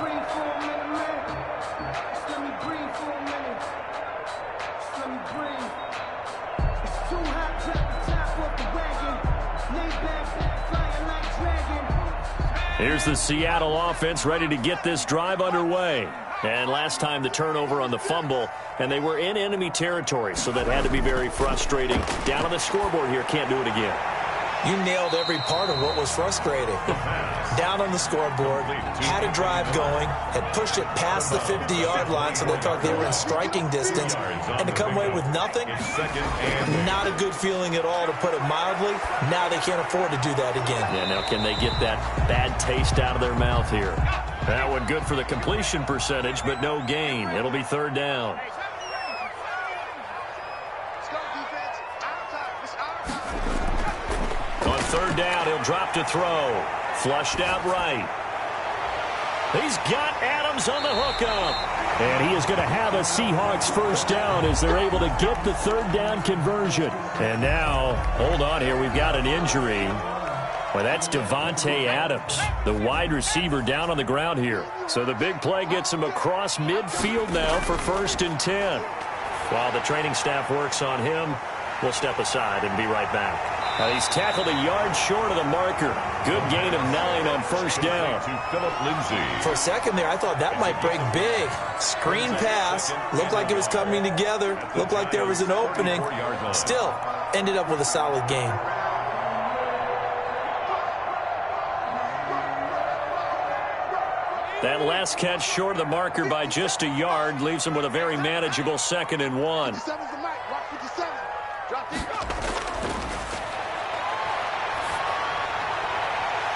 breathe for a minute, man. Just let me breathe for a minute. Just let me breathe. It's too hot, drop the top off the wagon. Lay back, flying like dragon. Here's the Seattle offense ready to get this drive underway. And last time the turnover on the fumble, and they were in enemy territory, so that had to be very frustrating. Down on the scoreboard here, can't do it again. You nailed every part of what was frustrating. Down on the scoreboard, had a drive going, had pushed it past the 50-yard line so they felt they were in striking distance, and to come away with nothing, not a good feeling at all, to put it mildly. Now they can't afford to do that again. Yeah, now can they get that bad taste out of their mouth here? That one good for the completion percentage, but no gain. It'll be third down. On third down, he'll drop to throw. Flushed out right. He's got Adams on the hookup. And he is going to have a Seahawks first down as they're able to get the third down conversion. And now, hold on here, we've got an injury. Well, that's Davante Adams, the wide receiver, down on the ground here. So the big play gets him across midfield now for 1st and 10. While the training staff works on him, we'll step aside and be right back. He's tackled a yard short of the marker. Good gain of 9 on first down. For a second there, I thought that might break big. Screen pass. Looked like it was coming together. Looked like there was an opening. Still, ended up with a solid gain. That last catch short of the marker by just a yard leaves him with a very manageable 2nd and 1.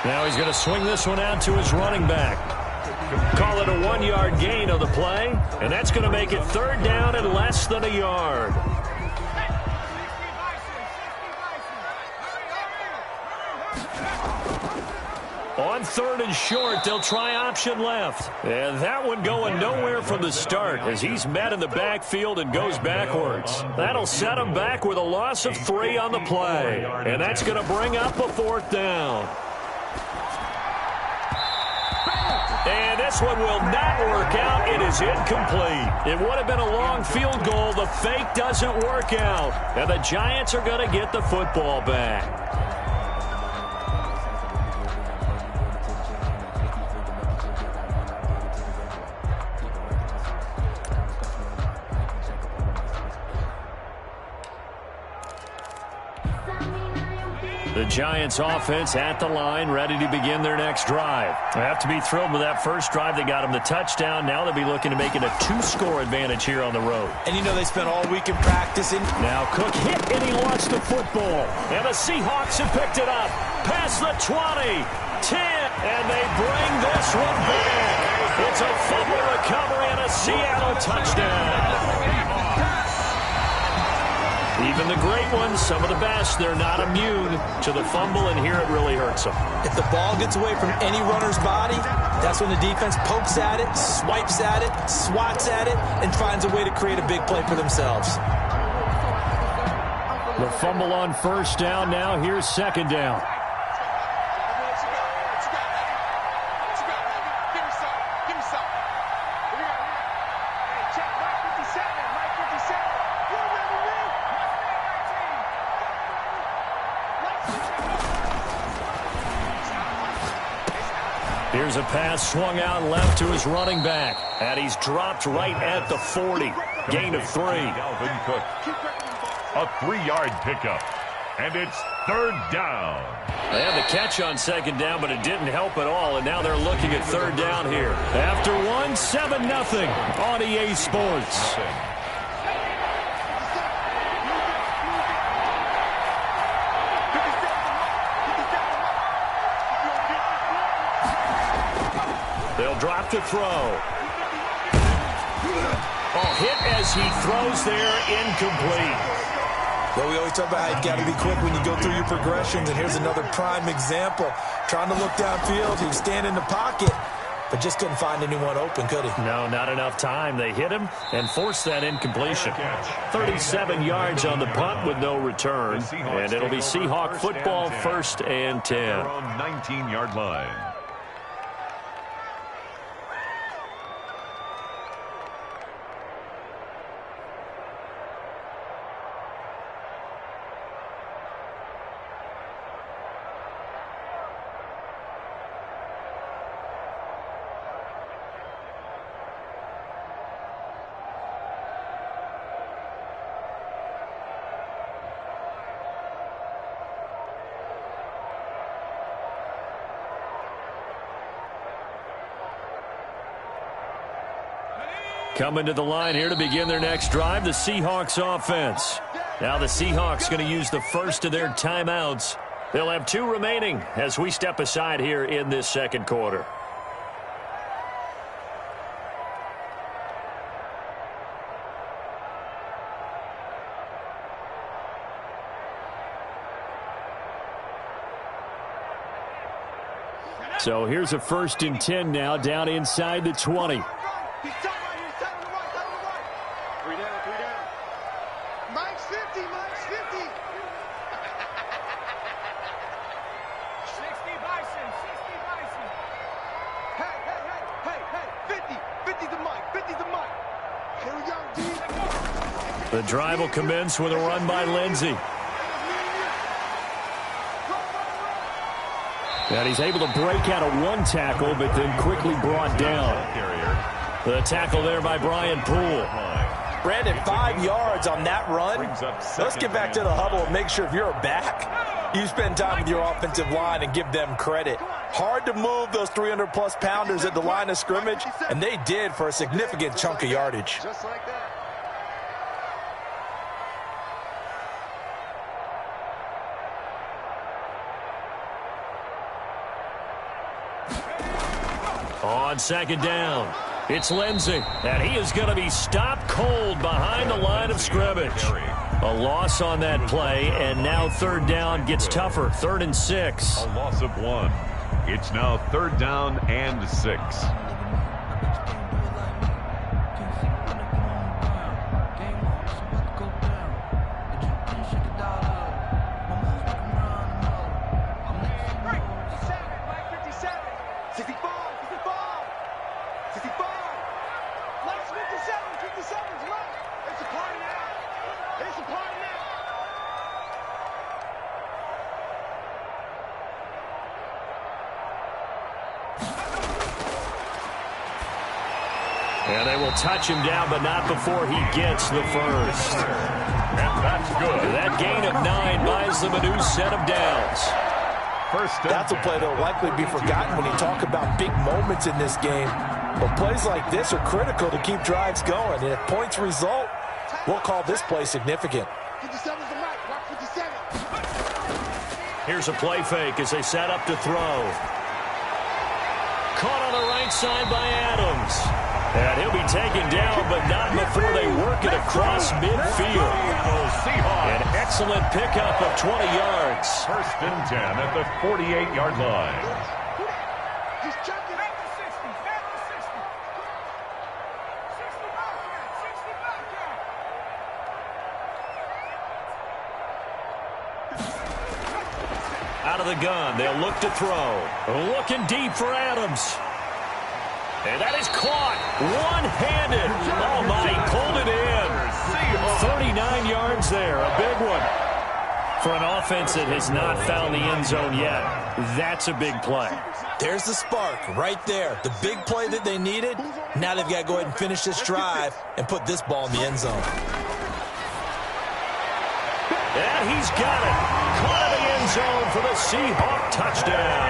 Now he's going to swing this one out to his running back. Call it a 1-yard gain of the play, and that's going to make it third down and less than a yard. On 3rd and short, they'll try option left. And that one going nowhere from the start as he's met in the backfield and goes backwards. That'll set him back with a loss of 3 on the play. And that's going to bring up a 4th down. And this one will not work out. It is incomplete. It would have been a long field goal. The fake doesn't work out. And the Giants are going to get the football back. The Giants offense at the line, ready to begin their next drive. They have to be thrilled with that first drive. They got them the touchdown. Now they'll be looking to make it a 2-score advantage here on the road. And you know they spent all week in practicing. Now Cook hit and he lost the football. And the Seahawks have picked it up. Past the 20, 10, and they bring this one back. It's a fumble recovery and a Seattle touchdown. Even the great ones, some of the best, they're not immune to the fumble, and here it really hurts them. If the ball gets away from any runner's body, that's when the defense pokes at it, swipes at it, swats at it, and finds a way to create a big play for themselves. The fumble on first down. Now here's 2nd down. Here's a pass swung out left to his running back. And he's dropped right at the 40. Gain of 3. Dalvin Cook. A 3-yard pickup. And it's third down. They had the catch on 2nd down, but it didn't help at all. And now they're looking at third down here. After 1, 7-0 on EA Sports. They'll drop to throw. Oh, hit as he throws there, incomplete. Well, we always talk about how you got to be quick when you go through your progressions, and here's another prime example. Trying to look downfield, he was standing in the pocket, but just couldn't find anyone open, could he? No, not enough time. They hit him and forced that incompletion. 37 yards on the punt with no return, and it'll be Seahawk football, 1st and 10. On 19-yard line. Coming to the line here to begin their next drive, the Seahawks offense. Now the Seahawks going to use the first of their timeouts. They'll have 2 remaining as we step aside here in this second quarter. So here's a 1st and 10 now, down inside the 20. Mike's 50, Mike's 50. 60 Bison, 60 Bison. Hey, 50 to Mike, 50 to Mike. Here we go, D. The drive will commence with a run by Lindsey. And he's able to break out of 1 tackle, but then quickly brought down. The tackle there by Brian Poole. Brandon, 5 yards on that run. Let's get back to the huddle and make sure if you're a back, you spend time with your offensive line and give them credit. Hard to move those 300-plus pounders at the line of scrimmage, and they did for a significant chunk of yardage. Just like that. On 2nd down, it's Lindsey, and he is going to be stopped cold behind the line of scrimmage. A loss on that play, and now 3rd down gets tougher, 3rd and 6. A loss of 1. It's now 3rd down and 6. And they will touch him down, but not before he gets the first. And that's good. That gain of 9 buys them a new set of downs. That's a play that will likely be forgotten when you talk about big moments in this game. But plays like this are critical to keep drives going. And if points result, we'll call this play significant. 57's the mic, rock 57. Here's a play fake as they set up to throw. Caught on the right side by Adams. And he'll be taken down, but not before they work it across midfield. An excellent pickup of 20 yards. 1st and 10 at the 48-yard line. He's jumping at the 60, back to 60. 60 back there, Out of the gun, they'll look to throw. Looking deep for Adams. And that is caught one-handed. Oh, my, he pulled it in. 39 yards there, a big one. For an offense that has not found the end zone yet, that's a big play. There's the spark right there. The big play that they needed. Now they've got to go ahead and finish this drive and put this ball in the end zone. And he's got it. Caught in the end zone for the Seahawk touchdown.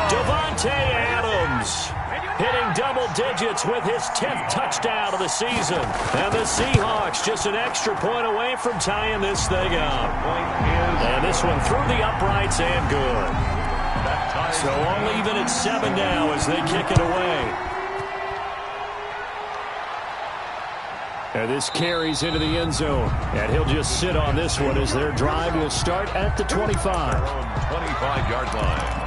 Davante Adams hitting double digits with his 10th touchdown of the season. And the Seahawks just an extra point away from tying this thing up. And this one through the uprights and good. So only even at 7 now as they kick it away. And this carries into the end zone. And he'll just sit on this one as their drive will start at the 25. 25-yard line.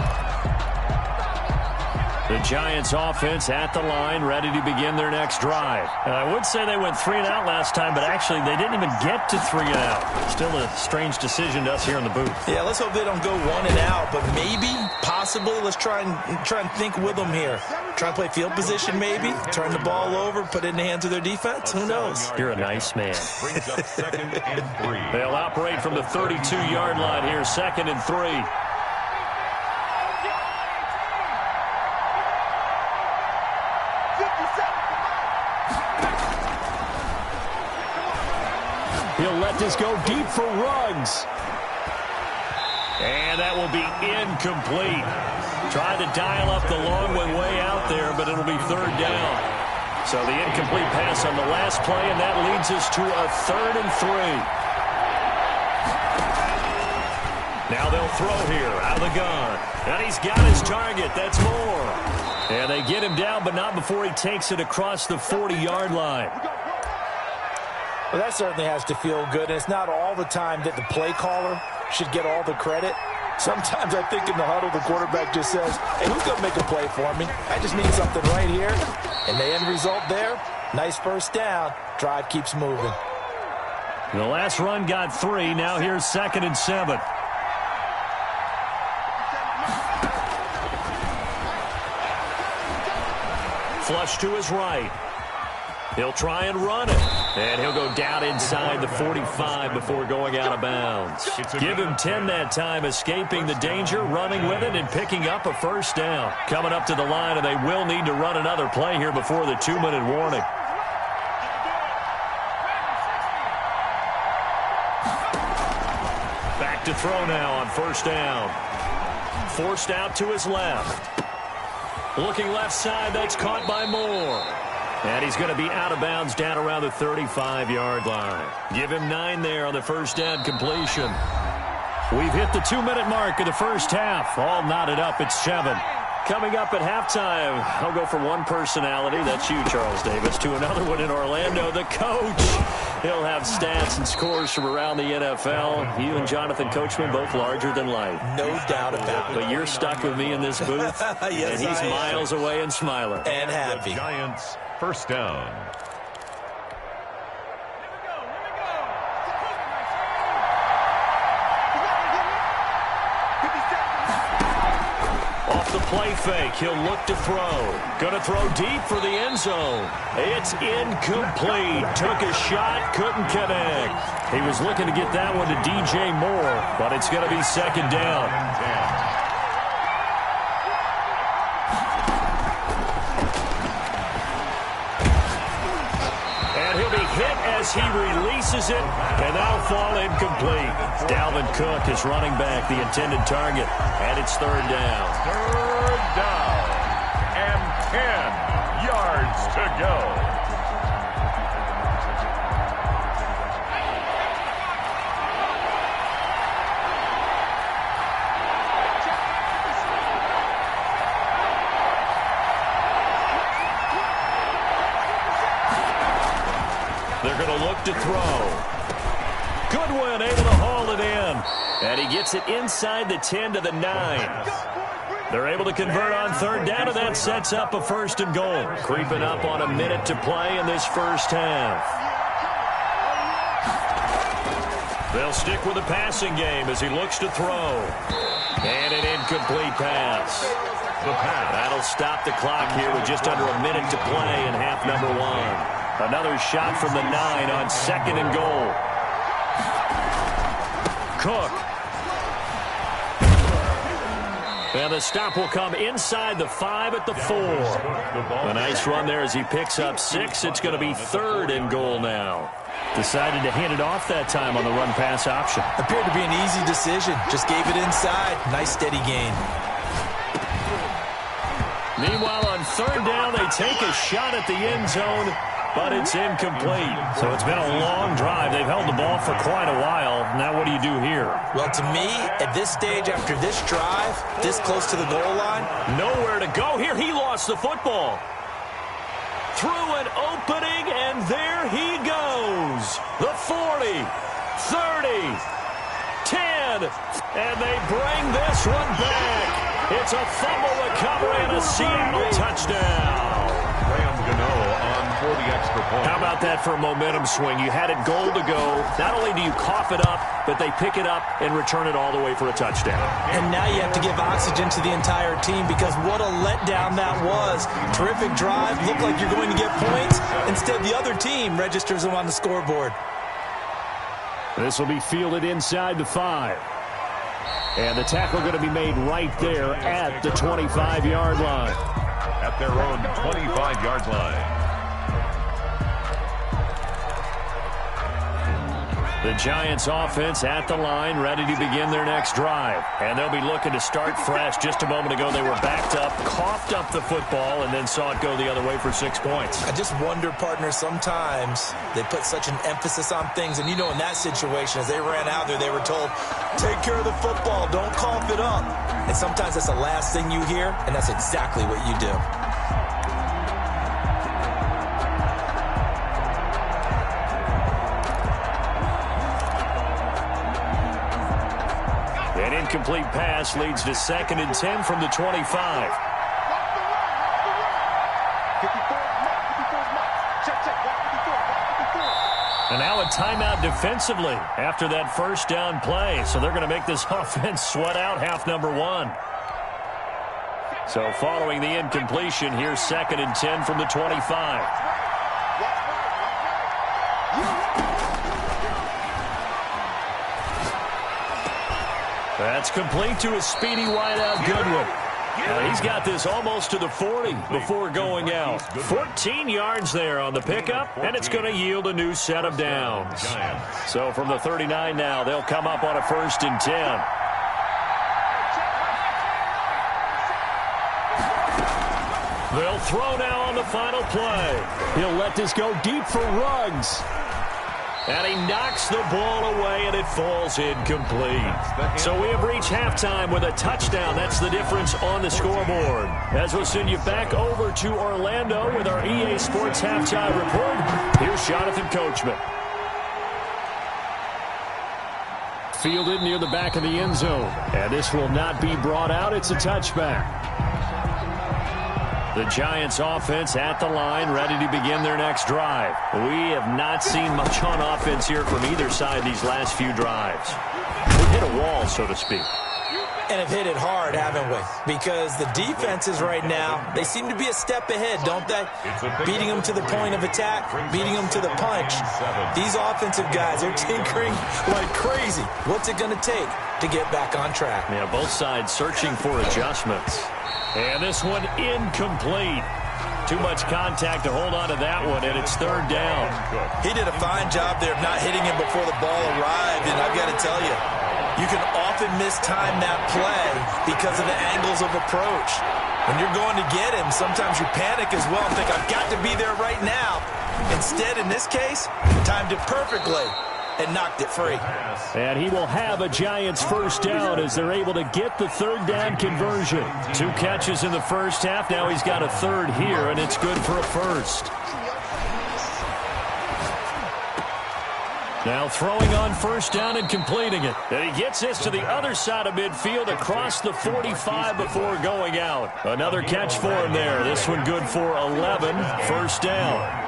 The Giants offense at the line, ready to begin their next drive. I would say they went 3 and out last time, but actually they didn't even get to 3 and out. Still a strange decision to us here in the booth. Yeah, let's hope they don't go 1 and out, but maybe, possibly, let's try and think with them here. Try and play field position maybe, turn the ball over, put it in the hands of their defense. Who knows? You're a nice man. Brings up 2nd and 3. They'll operate from the 32-yard line here, 2nd and 3. He'll let this go deep for Ruggs. And that will be incomplete. Trying to dial up the long one way out there, but it'll be 3rd down. So the incomplete pass on the last play, and that leads us to a 3rd and 3. Now they'll throw here out of the gun. And he's got his target. That's Moore. And they get him down, but not before he takes it across the 40-yard line. Well, that certainly has to feel good. And it's not all the time that the play caller should get all the credit. Sometimes I think in the huddle, the quarterback just says, hey, who's going to make a play for me? I just need something right here. And the end result there, nice first down. Drive keeps moving. The last run got 3. Now here's 2nd and 7. Flush to his right. He'll try and run it. And he'll go down inside the 45 before going out of bounds. Give him 10 that time, escaping the danger, running with it, and picking up a first down. Coming up to the line, and they will need to run another play here before the 2-minute warning. Back to throw now on first down. Forced out to his left. Looking left side, that's caught by Moore. And he's going to be out of bounds down around the 35-yard line. Give him 9 there on the first down completion. We've hit the 2-minute mark of the first half. All knotted up at 7. Coming up at halftime, I'll go from one personality, that's you, Charles Davis, to another one in Orlando, the coach. He'll have stats and scores from around the NFL. You and Jonathan Coachman, both larger than life. No doubt about it. But you're stuck with me in this booth, yes, and he's miles away and smiling. And happy. Giants, first down. The play fake. He'll look to throw. Going to throw deep for the end zone. It's incomplete. Took a shot, couldn't connect. He was looking to get that one to DJ Moore, but it's going to be 2nd down. And he'll be hit as he releases it, and that'll fall incomplete. Dalvin Cook is running back, the intended target, and it's 3rd down. 3rd down and 10 yards to go. They're going to look to throw. Goodwin able to haul it in. And he gets it inside the 10 to the 9. They're able to convert on 3rd down, and that sets up a 1st and goal. Creeping up on a minute to play in this first half. They'll stick with the passing game as he looks to throw. And an incomplete pass. That'll stop the clock here with just under a minute to play in half number 1. Another shot from the 9 on 2nd and goal. Cook. And the stop will come inside the 5 at the 4. A nice run there as he picks up 6. It's going to be 3rd and goal now. Decided to hand it off that time on the run-pass option. Appeared to be an easy decision. Just gave it inside. Nice steady gain. Meanwhile, on 3rd down, they take a shot at the end zone, but it's incomplete. So it's been a long drive. They've held the ball for quite a while. Now what do you do here? Well, to me, at this stage, after this drive, this close to the goal line, nowhere to go here. He lost the football. Through an opening, and there he goes. The 40, 30, 10, and they bring this one back. It's a fumble recovery and a Seattle touchdown. Graham Gano on for the extra point. How about that for a momentum swing? You had it goal to go. Not only do you cough it up, but they pick it up and return it all the way for a touchdown. And now you have to give oxygen to the entire team because what a letdown that was. Terrific drive. Looked like you're going to get points. Instead, the other team registers them on the scoreboard. This will be fielded inside the 5. And the tackle going to be made right there at the 25-yard line. At their own 25-yard line. The Giants offense at the line, ready to begin their next drive. And they'll be looking to start fresh. Just a moment ago, they were backed up, coughed scooped up the football and then saw it go the other way for 6 points. I just wonder, partner, sometimes they put such an emphasis on things. And, you know, in that situation, as they ran out there, they were told, take care of the football, don't cough it up. And sometimes that's the last thing you hear, and that's exactly what you do. An incomplete pass leads to 2nd and 10 from the 25. And now a timeout defensively after that first down play. So they're going to make this offense sweat out half number 1. So following the incompletion, here's 2nd and 10 from the 25. That's complete to a speedy wideout Goodwin. He's got this almost to the 40 before going out. 14 yards there on the pickup, and it's going to yield a new set of downs. So from the 39 now, they'll come up on a 1st and 10. They'll throw now on the final play. He'll let this go deep for Ruggs. And he knocks the ball away, and it falls incomplete. So we have reached halftime with a touchdown. That's the difference on the scoreboard. As we'll send you back over to Orlando with our EA Sports Halftime Report, here's Jonathan Coachman. Fielded near the back of the end zone. And this will not be brought out. It's a touchback. The Giants offense at the line, ready to begin their next drive. We have not seen much on offense here from either side these last few drives. We've hit a wall, so to speak. And have hit it hard, haven't we? Because the defenses right now, they seem to be a step ahead, don't they? Beating them to the point of attack, beating them to the punch. These offensive guys, they're tinkering like crazy. What's it going to take to get back on track? Yeah, both sides searching for adjustments. And this one incomplete. Too much contact to hold on to that one, and it's 3rd down. He did a fine job there of not hitting him before the ball arrived, and I've got to tell you, you can often mistime that play because of the angles of approach. When you're going to get him, sometimes you panic as well and think, I've got to be there right now. Instead, in this case, timed it perfectly and knocked it free. And he will have a Giants 1st down as they're able to get the 3rd down conversion. 2 catches in the first half. Now he's got a 3rd here, and it's good for a 1st. Now throwing on 1st down and completing it. And he gets this to the other side of midfield across the 45 before going out. Another catch for him there. This one good for 11. 1st down.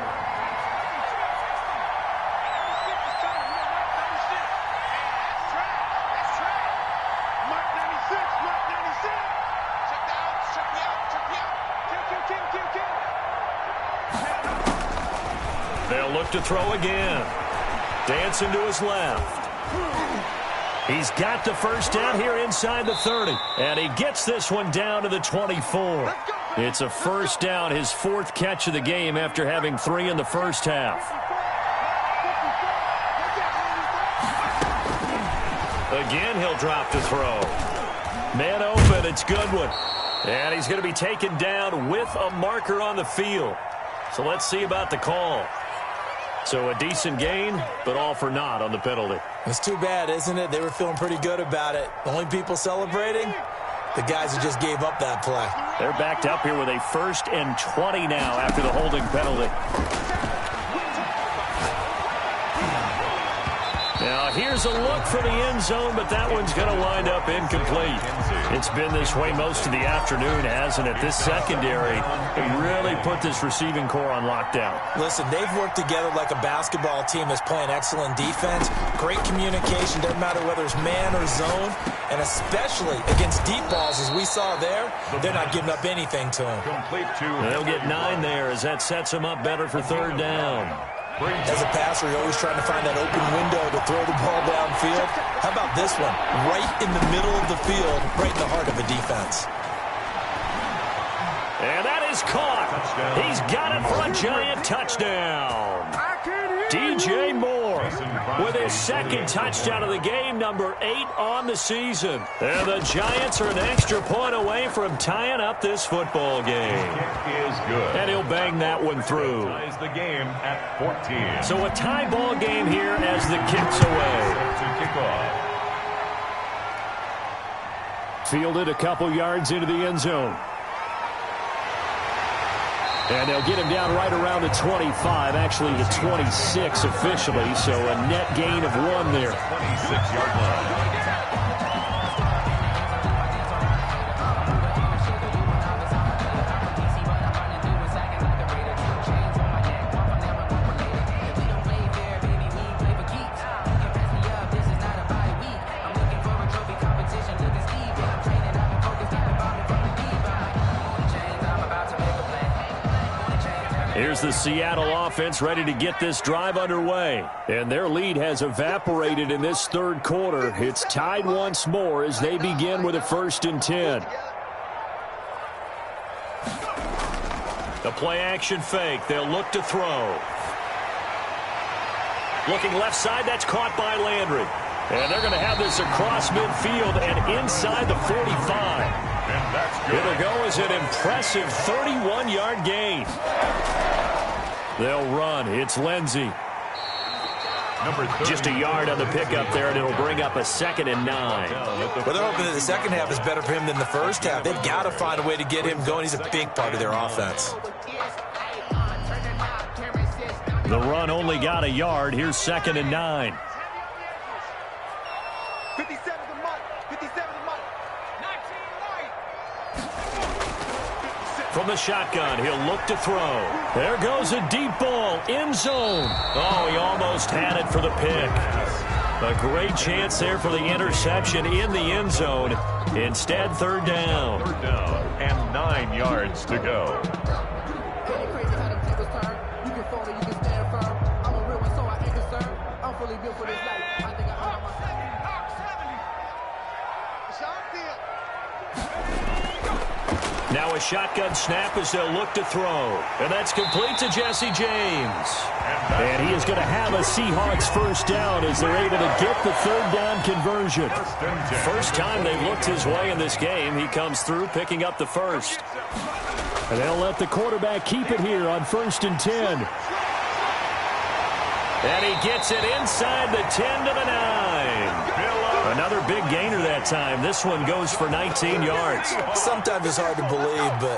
They'll look to throw again. Dancing to his left. He's got the 1st down here inside the 30. And he gets this one down to the 24. It's a 1st down, his 4th catch of the game after having 3 in the first half. Again, he'll drop to throw. Man open, it's Goodwin. And he's going to be taken down with a marker on the field. So let's see about the call. So a decent gain, but all for naught on the penalty. It's too bad, isn't it? They were feeling pretty good about it. The only people celebrating, the guys who just gave up that play. They're backed up here with a 1st and 20 now after the holding penalty. Now here's a look for the end zone, but that one's going to wind up incomplete. It's been this way most of the afternoon, hasn't it? This secondary, they really put this receiving core on lockdown. Listen, they've worked together like a basketball team that's playing excellent defense. Great communication, doesn't matter whether it's man or zone. And especially against deep balls, as we saw there, they're not giving up anything to them. They'll get 9 there as that sets them up better for 3rd down. As a passer, you're always trying to find that open window to throw the ball downfield. How about this one? Right in the middle of the field, right in the heart of a defense. And that is caught. He's got it for a Giant touchdown. I can hear DJ Moore with his second touchdown of the game, number 8 on the season. And the Giants are an extra point away from tying up this football game. Kick is good. And he'll bang that one through. Ties the game at 14. So a tie ball game here as the kick's away. To kick off. Fielded a couple yards into the end zone. And they'll get him down right around the 25, actually the 26 officially, so a net gain of 1 there. 26-yard line. Here's the Seattle offense ready to get this drive underway. And their lead has evaporated in this third quarter. It's tied once more as they begin with a 1st and 10. The play-action fake. They'll look to throw. Looking left side. That's caught by Landry. And they're going to have this across midfield and inside the 45. And that's good. It'll go as an impressive 31-yard gain. They'll run. It's Lindsey. Just a yard on the pickup there, and it'll bring up a 2nd and 9. Well, they're hoping that the second half is better for him than the first half. They've got to find a way to get him going. He's a big part of their offense. The run only got a yard. Here's 2nd and 9. 57 the month. 57 the month. 19 right. From the shotgun, he'll look to throw. There goes a deep ball, end zone. Oh, he almost had it for the pick. A great chance there for the interception in the end zone. Instead, 3rd down. 3rd down and 9 yards to go. Now a shotgun snap as they'll look to throw. And that's complete to Jesse James. And he is going to have a Seahawks 1st down as they're able to get the 3rd down conversion. First time they've looked his way in this game. He comes through picking up the 1st. And they'll let the quarterback keep it here on 1st and 10. And he gets it inside the 10 to the 9. Another big gainer that time. This one goes for 19 yards. Sometimes it's hard to believe, but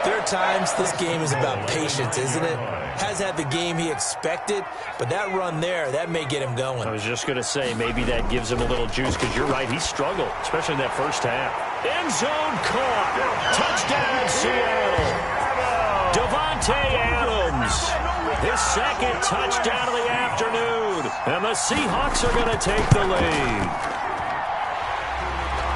there are times this game is about patience, isn't it? Has had the game he expected, but that run there, that may get him going. I was just going to say, maybe that gives him a little juice, because you're right, he struggled, especially in that first half. End zone caught. Touchdown, Seattle. Davante Adams. His 2nd touchdown of the afternoon. And the Seahawks are going to take the lead.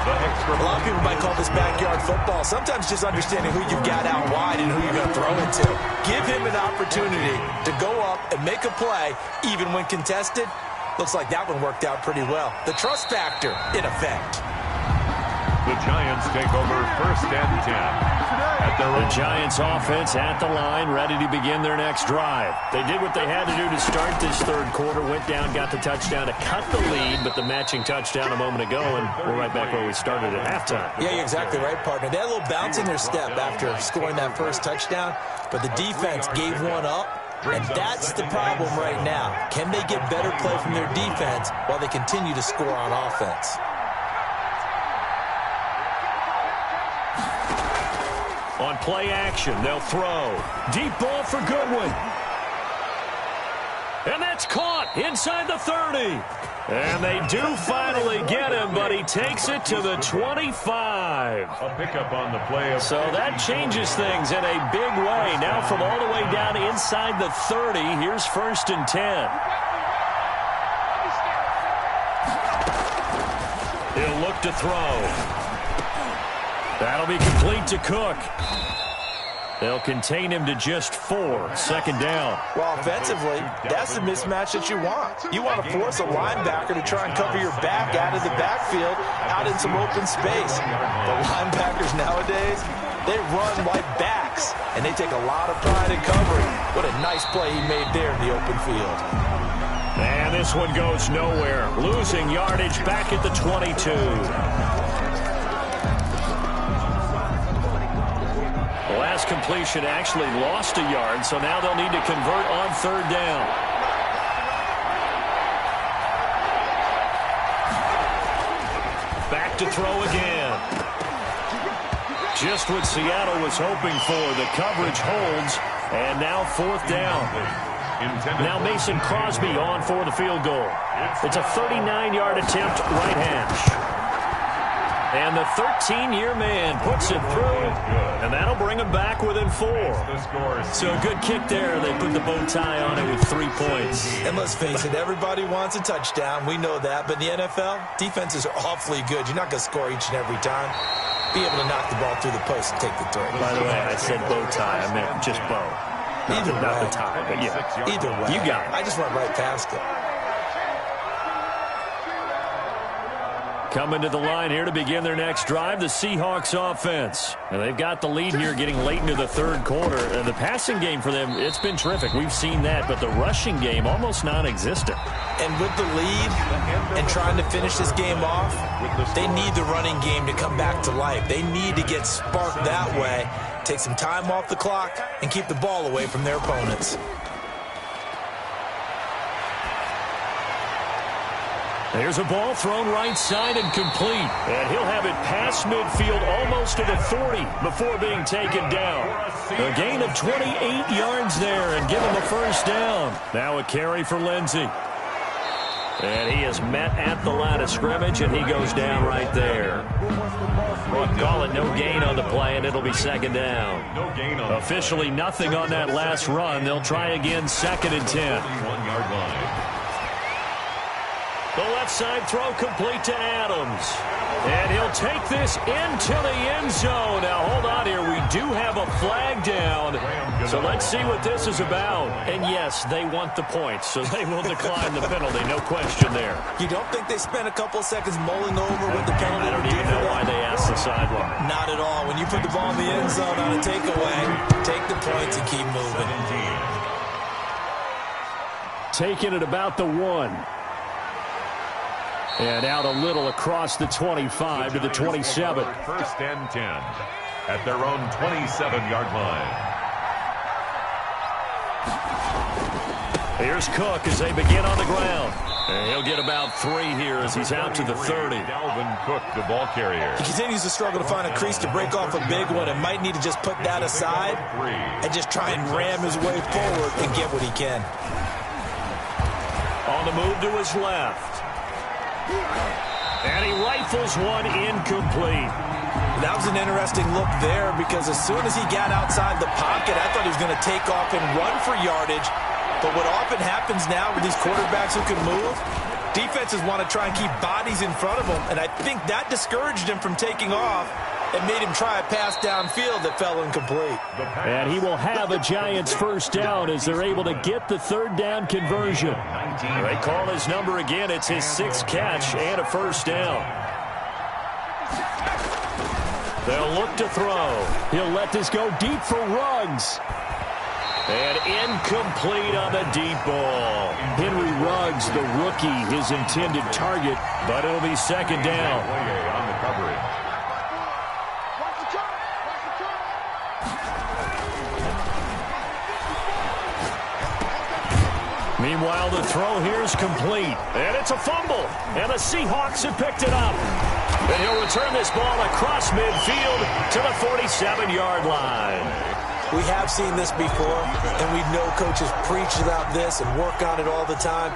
A lot of people might call this backyard football. Sometimes just understanding who you've got out wide and who you're going to throw it to. Give him an opportunity to go up and make a play, even when contested. Looks like that one worked out pretty well. The trust factor, in effect. The Giants take over 1st and 10. The Giants offense at the line, ready to begin their next drive. They did what they had to do to start this third quarter, went down, got the touchdown to cut the lead, but the matching touchdown a moment ago, and we're right back where we started at halftime. Yeah, you're exactly right, partner. They had a little bounce in their step after scoring that first touchdown, but the defense gave one up, and that's the problem right now. Can they get better play from their defense while they continue to score on offense? On play action, they'll throw. Deep ball for Goodwin. And that's caught inside the 30. And they do finally get him, but he takes it to the 25. A pickup on the play. So that changes things in a big way. Now from all the way down inside the 30, here's 1st and 10. He'll look to throw. That'll be complete to Cook. They'll contain him to just 4. 2nd down. Well, offensively, that's the mismatch that you want. You want to force a linebacker to try and cover your back out of the backfield, out in some open space. The linebackers nowadays, They run like backs, and they take a lot of pride in covering. What a nice play he made there in the open field. And this one goes nowhere. Losing yardage back at the 22. The last completion actually lost a yard, so now they'll need to convert on third down. Back to throw again. Just what Seattle was hoping for. The coverage holds, and now fourth down. Now Mason Crosby on for the field goal. It's a 39-yard attempt, right hash. And the 13-year man puts it through, and that'll bring him back within 4. So a good kick there. They put the bow tie on it with 3 points. And let's face it, everybody wants a touchdown. We know that. But in the NFL, defenses are awfully good. You're not going to score each and every time. Be able to knock the ball through the post and take the throw. By the way, I said bow tie. I meant just bow. Either way. Not the tie, but yeah. Either way. You got it. I just went right past it. Coming to the line here to begin their next drive, the Seahawks offense. And they've got the lead here getting late into the third quarter. And the passing game for them, it's been terrific. We've seen that, but the rushing game almost non-existent. And with the lead and trying to finish this game off, they need the running game to come back to life. They need to get sparked that way, take some time off the clock, and keep the ball away from their opponents. There's a ball thrown right side and complete. And he'll have it past midfield almost to the 40 before being taken down. A gain of 28 yards there and give him a first down. Now a carry for Lindsey. And he is met at the line of scrimmage, and he goes down right there. Well, call it no gain on the play, and it'll be second down. Officially nothing on that last run. They'll try again, second and 10. 1-yard line. The left side throw complete to Adams. And he'll take this into the end zone. Now, hold on here. We do have a flag down. So let's see what this is about. And, yes, they want the points, so they will decline the penalty. No question there. You don't think they spent a couple of seconds mulling over what the penalty I don't would do even know why they asked the sideline. Not at all. When you put the ball in the end zone on a takeaway, take the points and keep moving. Taking it about the 1. And out a little across the 25 to the 27. First and 10 at their own 27-yard line. Here's Cook as they begin on the ground. And he'll get about 3 here as he's out to the 30. Dalvin Cook, the ball carrier. He continues to struggle to find a crease to break off a big one and might need to just put that aside and just try and ram his way forward and get what he can. On the move to his left. And he rifles one incomplete. That was an interesting look there because as soon as he got outside the pocket, I thought he was going to take off and run for yardage. But what often happens now with these quarterbacks who can move, defenses want to try and keep bodies in front of them. And I think that discouraged him from taking off and made him try a pass downfield that fell incomplete. And he will have a Giants first down as they're able to get the third down conversion. They call his number again. It's his 6th catch and a first down. They'll look to throw. He'll let this go deep for Ruggs. And incomplete on the deep ball. Henry Ruggs, the rookie, his intended target, but it'll be second down. On the coverage. Meanwhile, the throw here is complete. And it's a fumble. And the Seahawks have picked it up. And he'll return this ball across midfield to the 47-yard line. We have seen this before, and we know coaches preach about this and work on it all the time.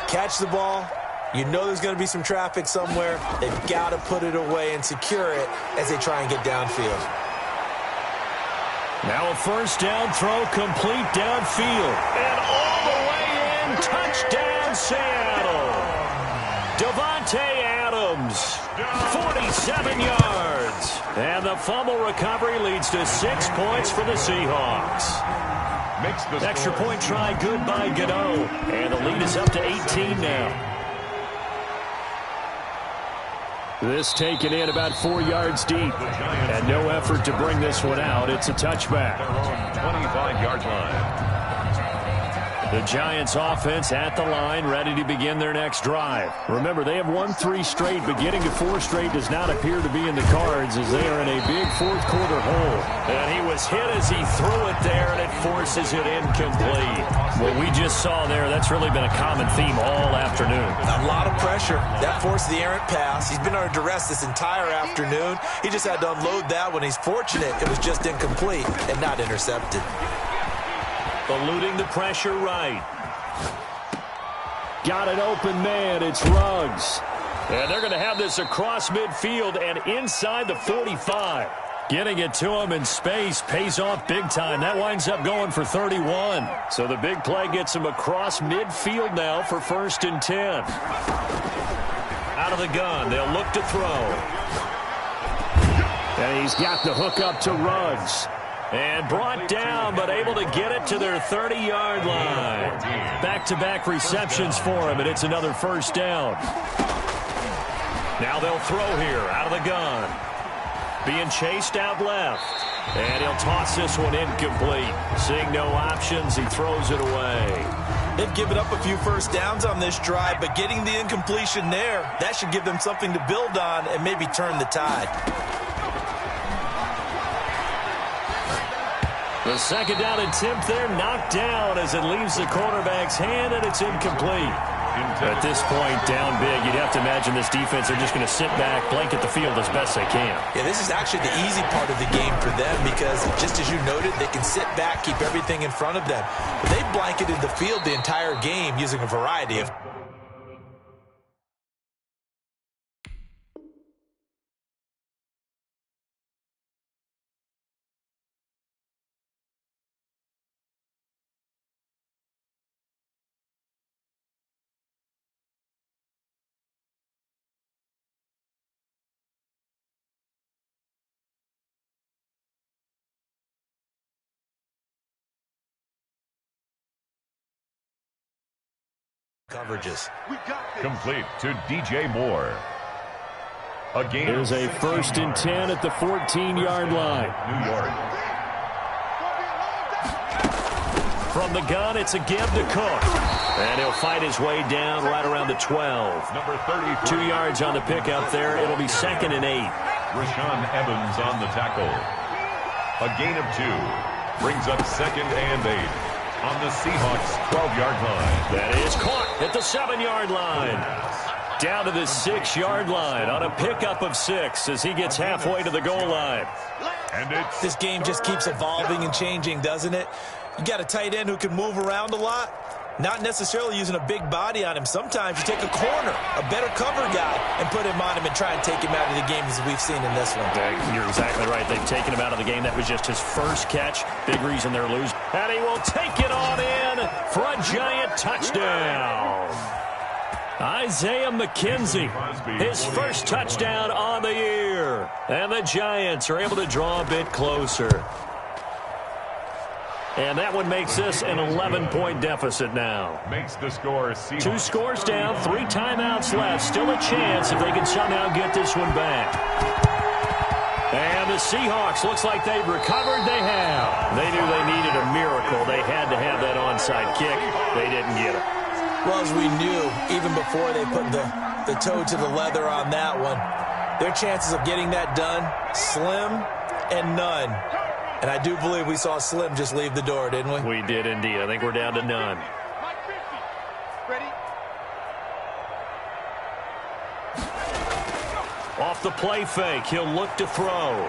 Catch the ball. You know there's going to be some traffic somewhere. They've got to put it away and secure it as they try and get downfield. Now a first down throw complete downfield. And all the way in, touchdown Seattle. Davante Adams, 47 yards. And the fumble recovery leads to 6 points for the Seahawks. Extra point try good by Gano. And the lead is up to 18 now. This taken in about 4 yards deep. And no effort to bring this one out. It's a touchback. 25-yard line. The Giants offense at the line, ready to begin their next drive. Remember, they have won 3 straight, but getting to 4 straight does not appear to be in the cards as they are in a big fourth-quarter hole. And he was hit as he threw it there, and it forces it incomplete. What we just saw there, that's really been a common theme all afternoon. A lot of pressure. That forced the errant pass. He's been under duress this entire afternoon. He just had to unload that one. He's fortunate it was just incomplete and not intercepted. Eluding the pressure right. Got an open man. It's Ruggs. And they're going to have this across midfield and inside the 45. Getting it to him in space pays off big time. That winds up going for 31. So the big play gets him across midfield now for 1st and 10. Out of the gun. They'll look to throw. And he's got the hook up to Ruggs. And brought down, but able to get it to their 30-yard line. Back-to-back receptions for him, and it's another 1st down. Now they'll throw here, out of the gun. Being chased out left. And he'll toss this one incomplete. Seeing no options, he throws it away. They've given up a few 1st downs on this drive, but getting the incompletion there, that should give them something to build on and maybe turn the tide. The 2nd down attempt there knocked down as it leaves the quarterback's hand, and it's incomplete. At this point, down big, you'd have to imagine this defense, they're just going to sit back, blanket the field as best they can. Yeah, this is actually the easy part of the game for them because, just as you noted, they can sit back, keep everything in front of them. But they blanketed the field the entire game using a variety of... coverages. Complete to DJ Moore. Here's a 1st and 10 at the 14-yard line. New York. From the gun, it's a give to Cook. And he'll fight his way down right around the 12. Number 30. 2 yards on the pickup there. It'll be 2nd and 8. Rashaan Evans on the tackle. A gain of 2. Brings up 2nd and 8. On the Seahawks' 12-yard line. That is caught at the 7-yard line. Down to the 6-yard line on a pickup of 6 as he gets halfway to the goal line. And it's... This game just keeps evolving and changing, doesn't it? You got a tight end who can move around a lot. Not necessarily using a big body on him. Sometimes you take a corner, a better cover guy, and put him on him and try and take him out of the game as we've seen in this one. You're exactly right. They've taken him out of the game. That was just his 1st catch. Big reason they're losing. And he will take it on in for a Giant touchdown. Isaiah McKenzie, his 1st touchdown on the year. And the Giants are able to draw a bit closer. And that one makes this an 11-point deficit now. Makes the score. 2 scores down, 3 timeouts left. Still a chance if they can somehow get this one back. And the Seahawks, looks like they've recovered. They have. They knew they needed a miracle. They had to have that onside kick. They didn't get it. Well, as we knew, even before they put the toe to the leather on that one, their chances of getting that done, slim and none. And I do believe we saw Slim just leave the door, didn't we? We did indeed. I think we're down to none. Off the play fake, he'll look to throw.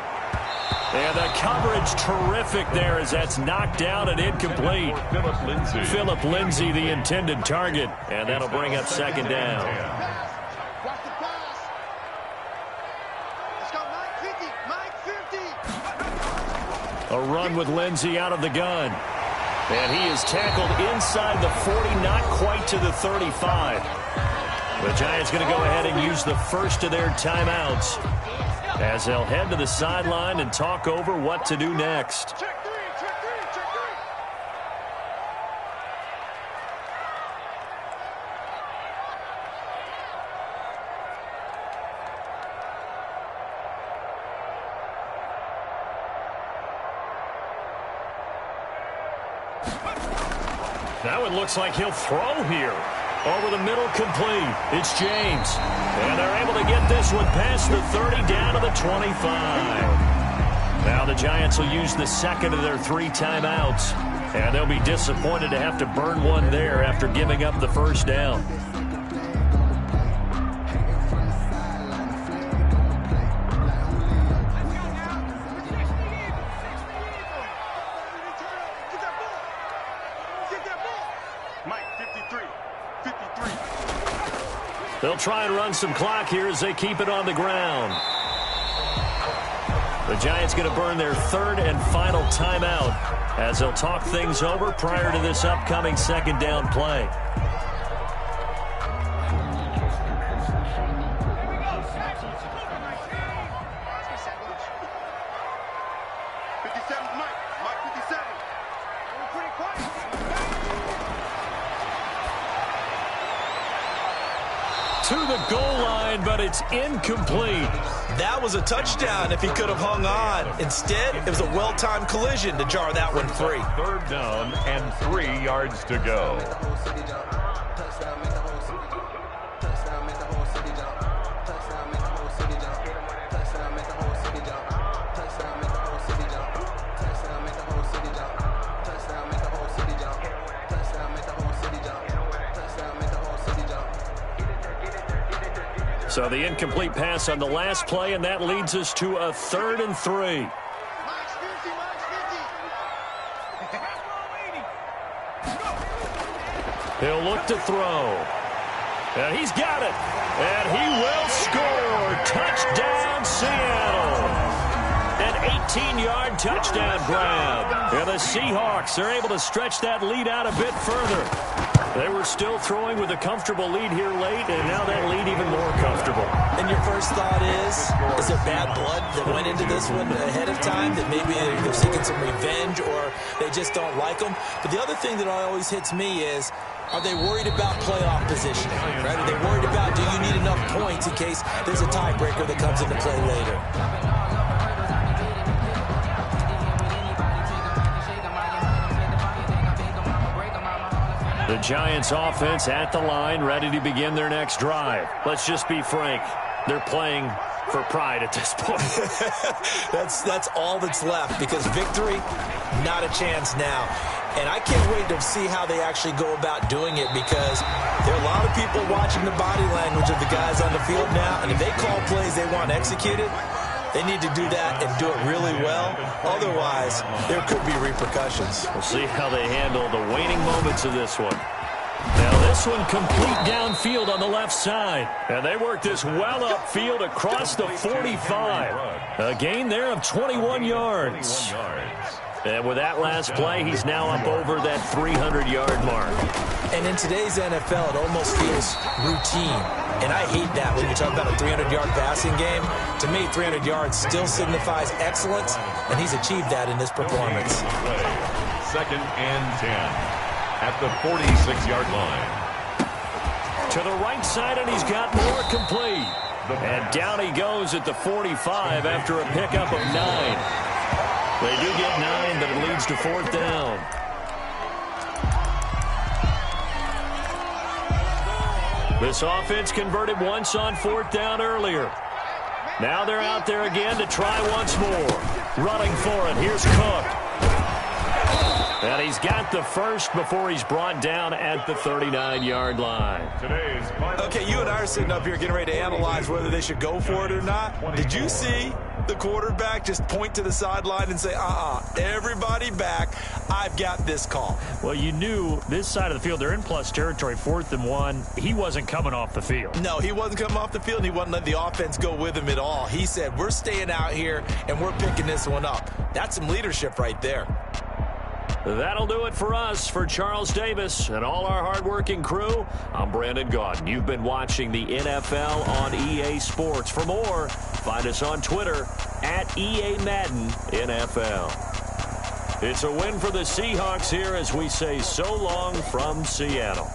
And the coverage terrific there as that's knocked down and incomplete. Phillip Lindsay, the intended target. And that'll bring up 2nd down. A run with Lindsay out of the gun. And he is tackled inside the 40, not quite to the 35. The Giants going to go ahead and use the 1st of their timeouts as they'll head to the sideline and talk over what to do next. That one looks like he'll throw here. Over the middle, complete. It's James. And they're able to get this one past the 30 down to the 25. Now the Giants will use the second of their 3 timeouts. And they'll be disappointed to have to burn one there after giving up the first down. They'll try and run some clock here as they keep it on the ground. The Giants going to burn their 3rd and final timeout as they'll talk things over prior to this upcoming second down play. To the goal line, but it's incomplete. That was a touchdown if he could have hung on. Instead, it was a well-timed collision to jar that one free. 3rd down and 3 yards to go. So the incomplete pass on the last play, and that leads us to a 3rd and 3. He'll look to throw. And he's got it. And he will score. Touchdown, Seattle. An 18-yard touchdown grab. And the Seahawks are able to stretch that lead out a bit further. They were still throwing with a comfortable lead here late, and now that lead even more comfortable. And your first thought is there bad blood that went into this one ahead of time, that maybe they're seeking some revenge or they just don't like them? But the other thing that always hits me is, are they worried about playoff positioning? Right? Are they worried about, do you need enough points in case there's a tiebreaker that comes into play later? The Giants offense at the line, ready to begin their next drive. Let's just be frank. They're playing for pride at this point. That's all that's left, because victory, not a chance now. And I can't wait to see how they actually go about doing it, because there are a lot of people watching the body language of the guys on the field now, and if they call plays they want executed, they need to do that and do it really well. Otherwise, there could be repercussions. We'll see how they handle the waning moments of this one. Now this one complete downfield on the left side. And they work this well upfield across the 45. A gain there of 21 yards. And with that last play, he's now up over that 300-yard mark. And in today's NFL, it almost feels routine. And I hate that when you talk about a 300-yard passing game. To me, 300 yards still signifies excellence, and he's achieved that in this performance. 2nd and 10 at the 46-yard line. To the right side, and he's got more complete. And down he goes at the 45 after a pickup of 9. They do get 9, but it leads to 4th down. This offense converted once on 4th down earlier. Now they're out there again to try once more. Running for it. Here's Cook. And he's got the first before he's brought down at the 39-yard line. Okay, you and I are sitting up here getting ready to analyze whether they should go for it or not. Did you see the quarterback just point to the sideline and say, everybody back, I've got this call? Well, you knew this side of the field, they're in plus territory, 4th and 1. He wasn't coming off the field. No, he wasn't coming off the field, and he wasn't letting the offense go with him at all. He said, we're staying out here, and we're picking this one up. That's some leadership right there. That'll do it for us. For Charles Davis and all our hardworking crew, I'm Brandon Gaudin. You've been watching the NFL on EA Sports. For more, find us on Twitter at EA Madden NFL. It's a win for the Seahawks here as we say so long from Seattle.